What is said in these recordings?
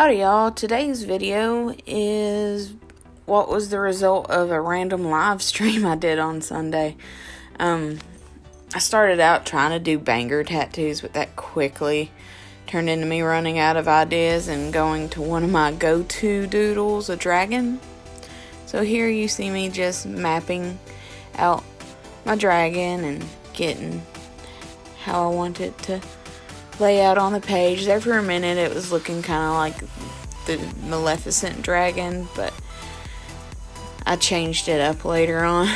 Howdy y'all, today's video is what was the result of a random live stream I did on Sunday. I started out trying to do banger tattoos, but that quickly turned into me running out of ideas and going to one of my go-to doodles, a dragon. So here you see me just mapping out my dragon and getting how I want it to lay out on the page. There for a minute it was looking kind of like the Maleficent dragon, but I changed it up later on.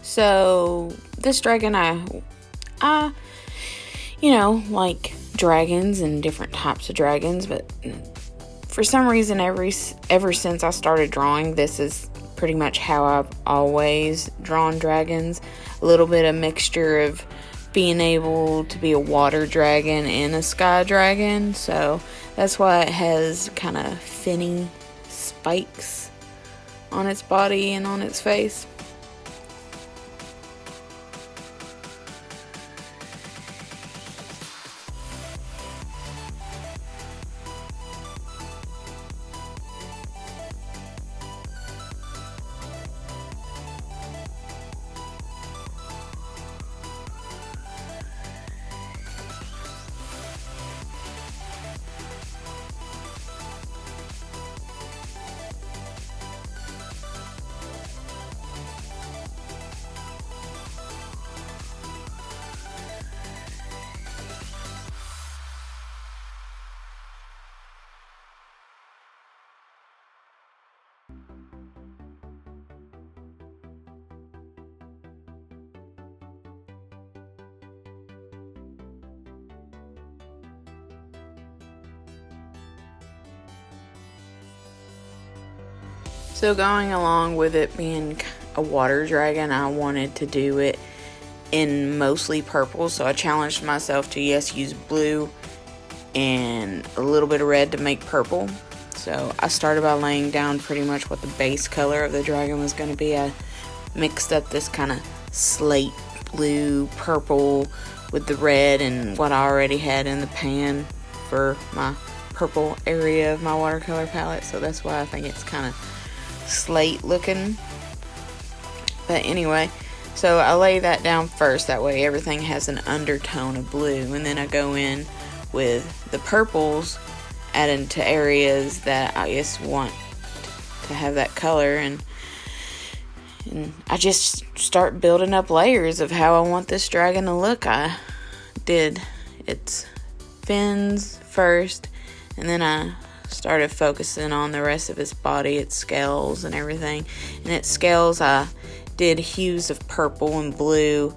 So this dragon, I like dragons and different types of dragons, but for some reason, ever since I started drawing, this is pretty much how I've always drawn dragons. A little bit of mixture of being able to be a water dragon and a sky dragon, so that's why it has kind of finny spikes on its body and on its face. So going along with it being a water dragon, I wanted to do it in mostly purple, so I challenged myself to use blue and a little bit of red to make purple. So I started by laying down pretty much what the base color of the dragon was going to be. I mixed up this kind of slate blue purple with the red and what I already had in the pan for my purple area of my watercolor palette, so that's why I think it's kind of slate looking. But anyway, so I lay that down first, that way everything has an undertone of blue, and then I go in with the purples added to areas that I just want to have that color, and I just start building up layers of how I want this dragon to look. I did its fins first, and then I started focusing on the rest of its body, its scales and everything. And its scales, I did hues of purple and blue.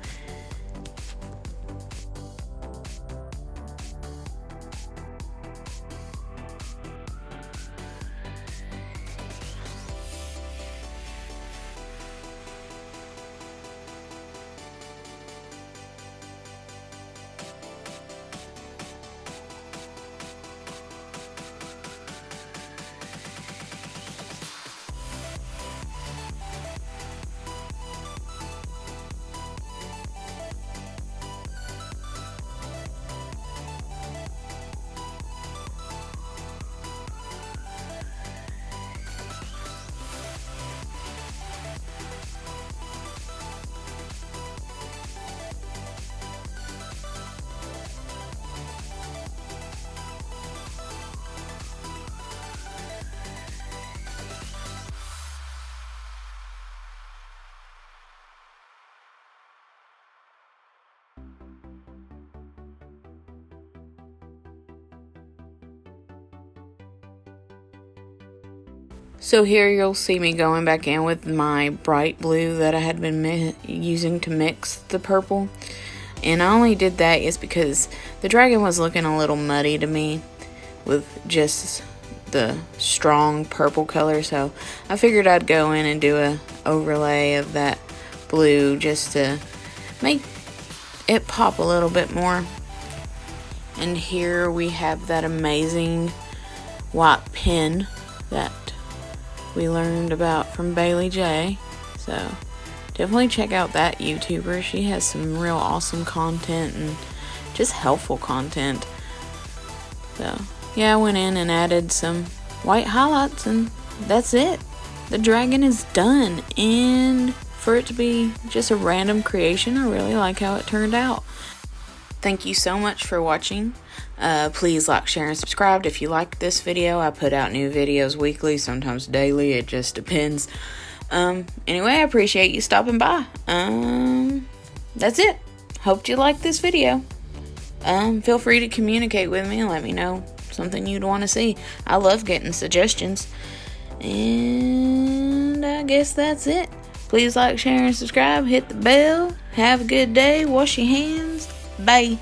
So here you'll see me going back in with my bright blue that I had been using to mix the purple. And I only did that is because the dragon was looking a little muddy to me with just the strong purple color, so I figured I'd go in and do a overlay of that blue just to make it pop a little bit more. And here we have that amazing white pin that we learned about from Bailey J. So definitely check out that YouTuber. She has some real awesome content and just helpful content. So yeah, I went in and added some white highlights, and that's it. The dragon is done. And for it to be just a random creation, I really like how it turned out. Thank you so much for watching. Please like, share, and subscribe if you like this video. I put out new videos weekly, sometimes daily. It just depends. Anyway, I appreciate you stopping by. That's it. Hope you like this video. Feel free to communicate with me and let me know something you'd want to see. I love getting suggestions. And I guess that's it. Please like, share, and subscribe. Hit the bell. Have a good day. Wash your hands. Bye.